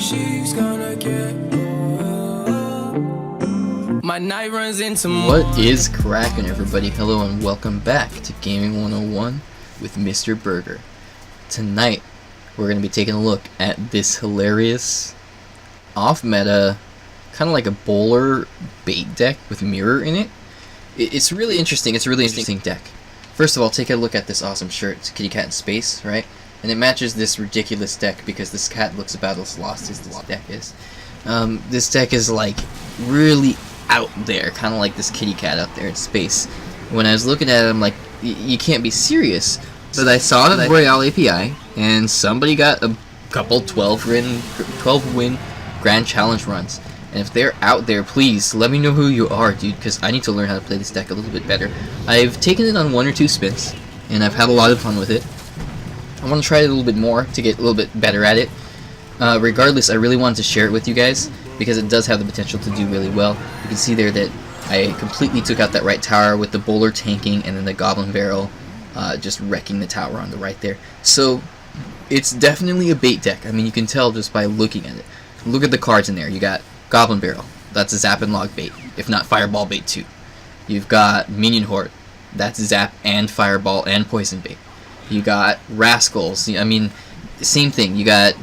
she's gonna get my night runs into What is cracking, everybody? Hello and welcome back to Gaming 101 with Mr. Berger. Tonight we're going to be taking a look at this hilarious off-meta, kind of like a bowler bait deck with mirror in it. It's really interesting. It's a really interesting deck. First of all, take a look at this awesome shirt. It's a kitty cat in space, right? And it matches this ridiculous deck because this cat looks about as lost as this deck is. This deck is like really out there, kind of like this kitty cat out there in space. When I was looking at it, I'm like, you can't be serious. But I saw the Royale API, and somebody got a couple 12-win Grand Challenge runs. And if they're out there, please let me know who you are, dude, because I need to learn how to play this deck a little bit better. I've taken it on 1 or 2 spins, and I've had a lot of fun with it. I want to try it a little bit more to get a little bit better at it. Regardless, I really wanted to share it with you guys because it does have the potential to do really well. You can see there that I completely took out that right tower with the bowler tanking and then the Goblin Barrel just wrecking the tower on the right there. So it's definitely a bait deck. I mean, you can tell just by looking at it. Look at the cards in there. You got Goblin Barrel. That's a zap and log bait, if not fireball bait too. You've got Minion Horde. That's zap and fireball and poison bait. You got Rascals. I mean, same thing. You got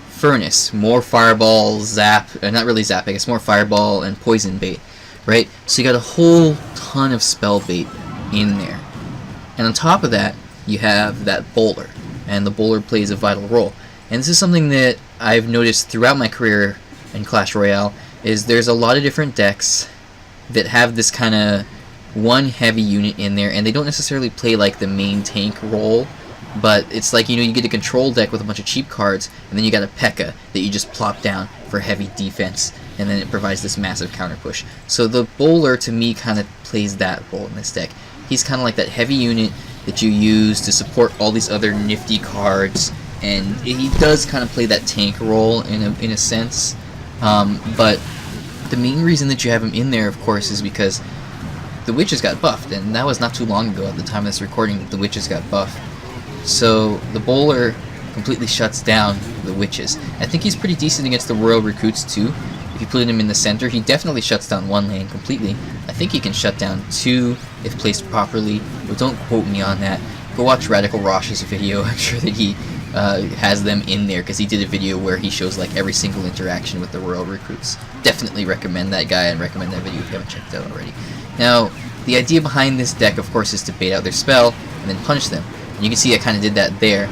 Furnace, more fireball, zap, not really zap, I guess more fireball and poison bait, right? So you got a whole ton of spell bait in there. And on top of that, you have that bowler, and the bowler plays a vital role. And this is something that I've noticed throughout my career in Clash Royale, is there's a lot of different decks that have this kind of one heavy unit in there, and they don't necessarily play like the main tank role, but it's like, you know, you get a control deck with a bunch of cheap cards, and then you got a P.E.K.K.A. that you just plop down for heavy defense, and then it provides this massive counter push. So the bowler, to me, kind of plays that role in this deck. He's kind of like that heavy unit that you use to support all these other nifty cards, and he does kind of play that tank role in a sense. But the main reason that you have him in there, of course, is because the witches got buffed, and that was not too long ago at the time of this recording that the witches got buffed. So the bowler completely shuts down the witches. I think he's pretty decent against the royal recruits too. If you put him in the center, he definitely shuts down one lane completely. I think he can shut down 2 if placed properly, but don't quote me on that. Go watch Radical Rosh's video. I'm sure that he has them in there, because he did a video where he shows like every single interaction with the royal recruits. Definitely recommend that guy and recommend that video if you haven't checked it out already. Now, the idea behind this deck, of course, is to bait out their spell and then punish them. And you can see I kind of did that there.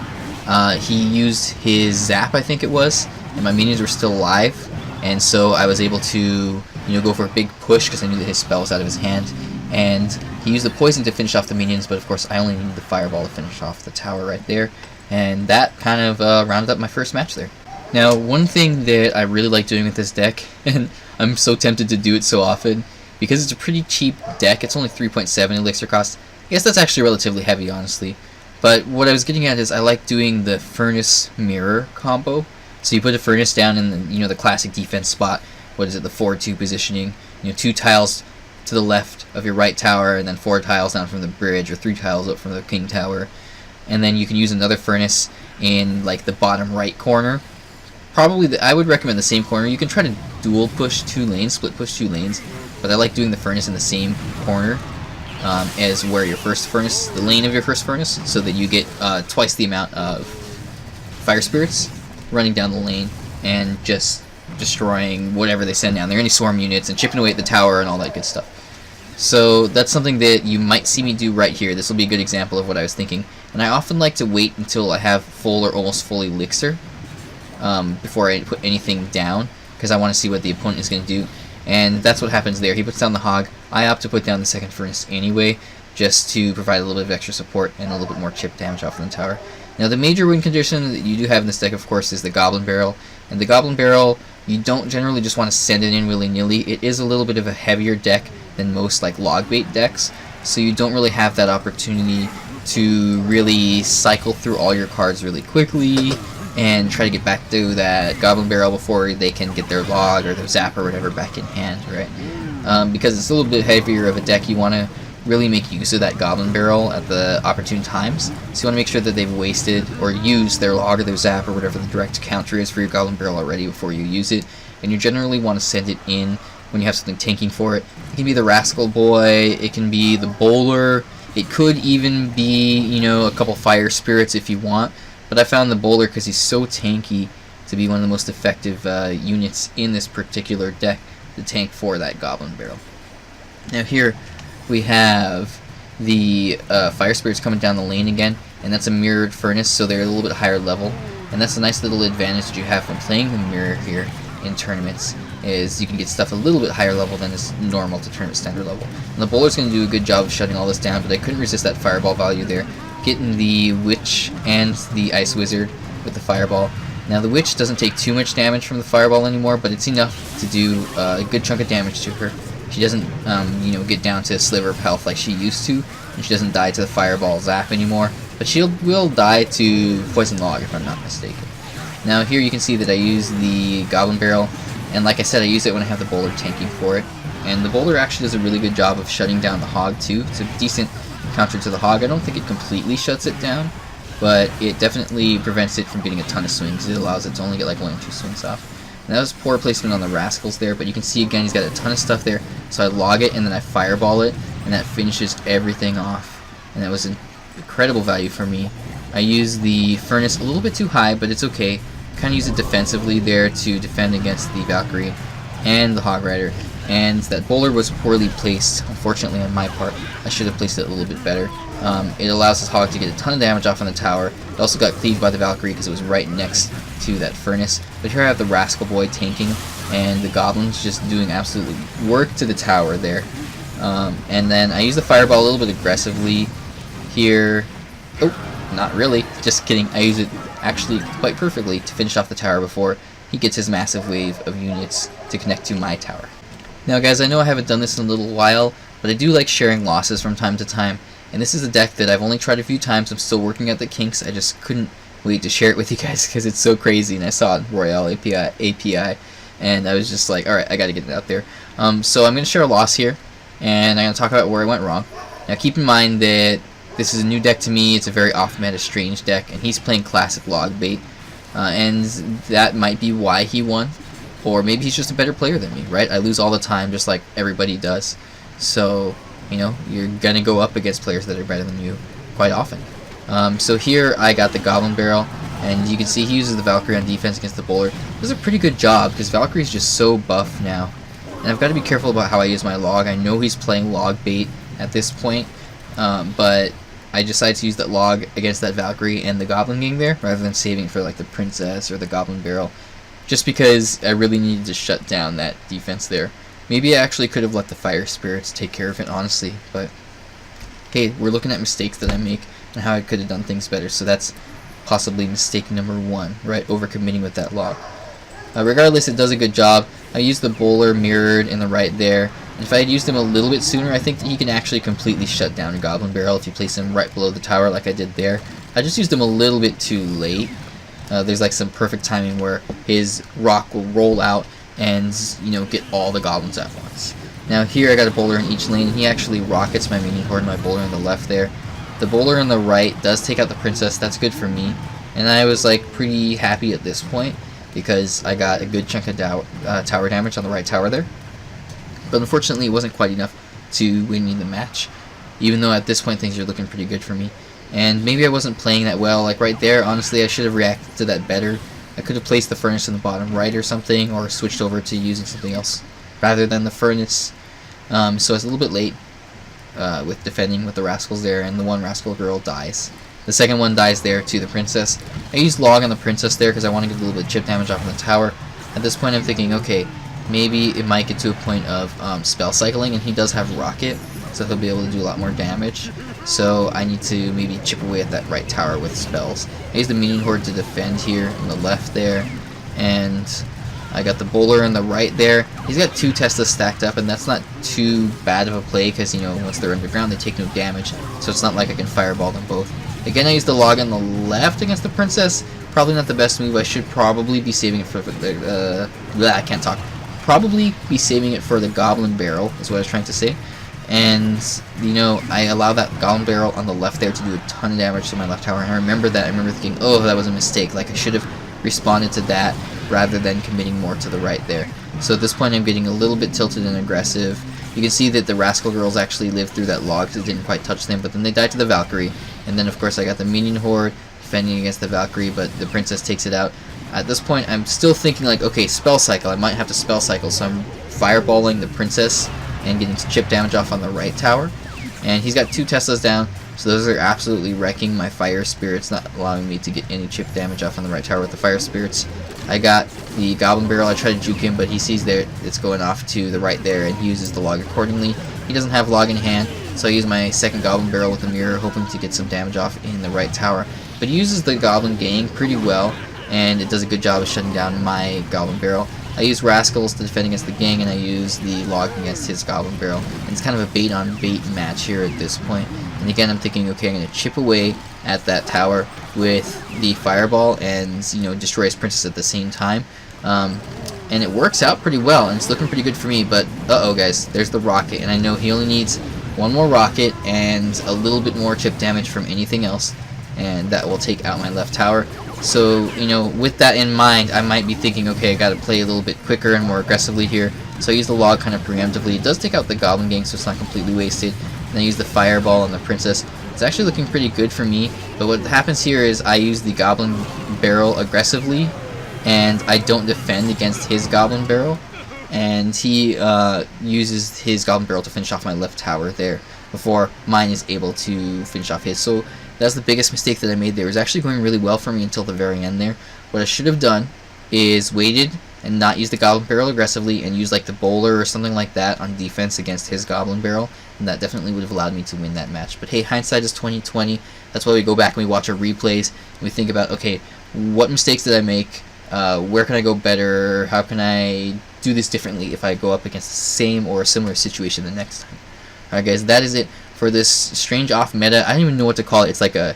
He used his zap, I think it was, and my minions were still alive, and so I was able to, you know, go for a big push because I knew that his spell was out of his hand. And he used the poison to finish off the minions, but of course I only needed the fireball to finish off the tower right there. And that kind of rounded up my first match there. Now, one thing that I really like doing with this deck, and I'm so tempted to do it so often, because it's a pretty cheap deck, it's only 3.7 elixir cost. I guess that's actually relatively heavy, honestly. But what I was getting at is I like doing the Furnace Mirror combo. So you put a Furnace down in the, you know, the classic defense spot. What is it, the 4-2 positioning? You know, 2 tiles to the left of your right tower, and then 4 tiles down from the bridge, or 3 tiles up from the king tower. And then you can use another Furnace in like the bottom right corner. Probably, I would recommend the same corner. You can try to dual push 2 lanes, split push 2 lanes, but I like doing the Furnace in the same corner as where your first Furnace, the lane of your first Furnace, so that you get twice the amount of Fire Spirits running down the lane and just destroying whatever they send down there, any swarm units, and chipping away at the tower and all that good stuff. So that's something that you might see me do right here. This will be a good example of what I was thinking. And I often like to wait until I have full or almost full elixir before I put anything down, because I want to see what the opponent is going to do. And that's what happens there. He puts down the hog. I opt to put down the second furnace anyway, just to provide a little bit of extra support and a little bit more chip damage off of the tower. Now, the major win condition that you do have in this deck, of course, is the Goblin Barrel. And the Goblin Barrel, you don't generally just want to send it in willy-nilly. It is a little bit of a heavier deck than most like log bait decks, so you don't really have that opportunity to really cycle through all your cards really quickly and try to get back to that Goblin Barrel before they can get their log or their zap or whatever back in hand, right? Because it's a little bit heavier of a deck, you want to really make use of that Goblin Barrel at the opportune times. So you want to make sure that they've wasted or used their log or their zap or whatever the direct counter is for your Goblin Barrel already before you use it. And you generally want to send it in when you have something tanking for it. It can be the Rascal Boy, it can be the Bowler, it could even be, you know, a couple Fire Spirits if you want. But I found the Bowler, because he's so tanky, to be one of the most effective units in this particular deck to tank for that Goblin Barrel. Now here we have the Fire Spirits coming down the lane again, and that's a mirrored furnace, so they're a little bit higher level. And that's a nice little advantage that you have from playing the mirror here in tournaments, is you can get stuff a little bit higher level than is normal to tournament standard level. And the Bowler's going to do a good job of shutting all this down, but I couldn't resist that Fireball value there. Getting the Witch and the Ice Wizard with the Fireball. Now the Witch doesn't take too much damage from the Fireball anymore, but it's enough to do a good chunk of damage to her. She doesn't, you know, get down to a sliver of health like she used to, and she doesn't die to the Fireball Zap anymore, but she will die to Poison Log if I'm not mistaken. Now here you can see that I use the Goblin Barrel, and like I said, I use it when I have the Bowler tanking for it. And the Bowler actually does a really good job of shutting down the Hog too. It's a decent counter to the Hog. I don't think it completely shuts it down, but it definitely prevents it from getting a ton of swings. It allows it to only get like 1 or 2 swings off. And that was poor placement on the Rascals there, but you can see again he's got a ton of stuff there. So I log it and then I Fireball it, and that finishes everything off. And that was an incredible value for me. I use the Furnace a little bit too high, but it's okay. Kind of use it defensively there to defend against the Valkyrie and the Hog Rider. And that Bowler was poorly placed, unfortunately on my part. I should have placed it a little bit better. It allows this Hog to get a ton of damage off on the tower. It also got cleaved by the Valkyrie because it was right next to that Furnace. But here I have the Rascal Boy tanking, and the Goblins just doing absolutely work to the tower there. And then I use the Fireball a little bit aggressively here. Oh, not really. Just kidding. I use it actually quite perfectly to finish off the tower before he gets his massive wave of units to connect to my tower. Now guys, I know I haven't done this in a little while, but I do like sharing losses from time to time, and this is a deck that I've only tried a few times. I'm still working at the kinks. I just couldn't wait to share it with you guys because it's so crazy, and I saw it in Royale API, and I was just like, alright, I gotta get it out there. So I'm going to share a loss here, and I'm going to talk about where I went wrong. Now keep in mind that this is a new deck to me. It's a very off-meta strange deck, and he's playing classic log bait, and that might be why he won, or maybe he's just a better player than me, right? I lose all the time just like everybody does, so you know, you're gonna go up against players that are better than you quite often. So here I got the Goblin Barrel, and you can see he uses the Valkyrie on defense against the Bowler. Does a pretty good job because Valkyrie's just so buff now, and I've got to be careful about how I use my log. I know he's playing log bait at this point, but I decided to use that log against that Valkyrie and the Goblin Gang there, rather than saving it for like the Princess or the Goblin Barrel, just because I really needed to shut down that defense there. Maybe I actually could have let the Fire Spirits take care of it, honestly, but hey, we're looking at mistakes that I make and how I could have done things better, so that's possibly mistake number 1, right? Overcommitting with that log. Regardless, it does a good job. I used the Bowler mirrored in the right there. And if I had used him a little bit sooner, I think that he can actually completely shut down a Goblin Barrel if you place him right below the tower like I did there. I just used him a little bit too late. There's like some perfect timing where his rock will roll out and, you know, get all the goblins at once. Now here I got a Bowler in each lane. He actually rockets my Minion Horde and my Bowler on the left there. The Bowler on the right does take out the Princess. That's good for me. And I was like pretty happy at this point because I got a good chunk of tower damage on the right tower there. But unfortunately it wasn't quite enough to win me the match, even though at this point things are looking pretty good for me. And maybe I wasn't playing that well. Like right there, honestly, I should have reacted to that better. I could have placed the Furnace in the bottom right or something, or switched over to using something else rather than the Furnace. So I was a little bit late with defending with the Rascals there, and the one Rascal girl dies. The second one dies there to the Princess. I used log on the Princess there because I want to get a little bit of chip damage off on the tower. At this point I'm thinking, okay, maybe it might get to a point of spell cycling, and he does have Rocket, so he'll be able to do a lot more damage. So I need to maybe chip away at that right tower with spells. I use the Minion Horde to defend here on the left there, and I got the Bowler on the right there. He's got 2 Teslas stacked up, and that's not too bad of a play because, you know, once they're underground they take no damage, so it's not like I can fireball them both. Again, I used the log on the left against the Princess. Probably not the best move. I should probably be saving it for I can't talk. Probably be saving it for the Goblin Barrel is what I was trying to say. and you know, I allow that Goblin Barrel on the left there to do a ton of damage to my left tower, and I remember that. I remember thinking, oh, that was a mistake, like I should have responded to that rather than committing more to the right there. So at this point I'm getting a little bit tilted and aggressive. You can see that the Rascal girls actually lived through that log, because it didn't quite touch them, but then they died to the Valkyrie, and then of course I got the Minion Horde defending against the Valkyrie, but the Princess takes it out. At this point I'm still thinking like, okay, spell cycle, I might have to spell cycle, so I'm fireballing the Princess and getting chip damage off on the right tower, and he's got 2 Teslas down, so those are absolutely wrecking my fire spirits, not allowing me to get any chip damage off on the right tower with the fire spirits. I got the Goblin Barrel, I try to juke him, but he sees there it's going off to the right there, and he uses the log accordingly. He doesn't have log in hand, so I use my second Goblin Barrel with the mirror, hoping to get some damage off in the right tower. But he uses the Goblin Gang pretty well, and it does a good job of shutting down my Goblin Barrel. I use Rascals to defend against the gang, and I use the log against his Goblin Barrel. And it's kind of a bait on bait match here at this point. And again, I'm thinking, okay, I'm going to chip away at that tower with the fireball and, you know, destroy his princess at the same time. And it works out pretty well, and it's looking pretty good for me. But uh-oh, guys, there's the rocket, and I know he only needs 1 more rocket and a little bit more chip damage from anything else, and that will take out my left tower. So, you know, with that in mind, I might be thinking, okay, I gotta play a little bit quicker and more aggressively here. So I use the log kind of preemptively. It does take out the Goblin Gang, so it's not completely wasted. And I use the Fireball on the Princess. It's actually looking pretty good for me, but what happens here is I use the Goblin Barrel aggressively, and I don't defend against his Goblin Barrel, and he uses his Goblin Barrel to finish off my left tower there before mine is able to finish off his. So that's the biggest mistake that I made there. It was actually going really well for me until the very end there. What I should have done is waited and not use the Goblin Barrel aggressively and use like the Bowler or something like that on defense against his Goblin Barrel, and that definitely would have allowed me to win that match. But hey, hindsight is 20/20. That's why we go back and we watch our replays and we think about, okay, what mistakes did I make? Where can I go better? How can I do this differently if I go up against the same or a similar situation the next time? Alright guys, that is it for this strange off meta. I don't even know what to call it. It's like a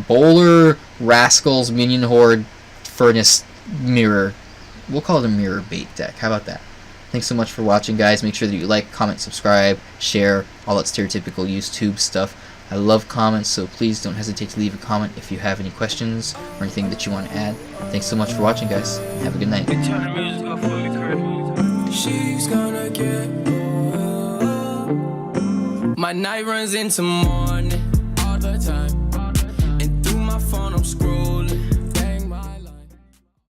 Bowler, Rascals, Minion Horde, Furnace, Mirror. We'll call it a mirror bait deck. How about that? Thanks so much for watching, guys. Make sure that you like, comment, subscribe, share, all that stereotypical YouTube stuff. I love comments, so please don't hesitate to leave a comment if you have any questions or anything that you want to add. Thanks so much for watching, guys. Have a good night. She's gonna get my night runs into more.